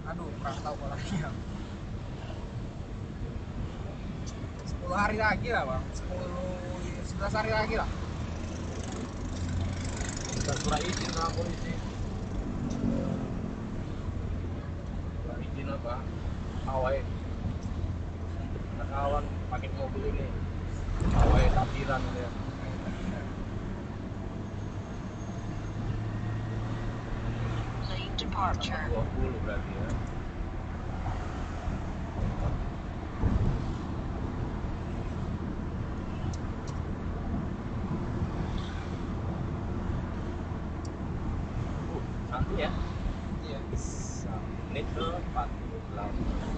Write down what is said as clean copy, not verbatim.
Aduh, kurang tahu kalau lagi ya. 10 hari lagi lah bang, 11 hari lagi lah. Kita surat izin sama polisi. Surat izin apa? Awai. Kawan pakai mobil ini. Awai takbiran ya. Lane departure. 20 berarti ya. Santai ya? Iya. Menit ke 48.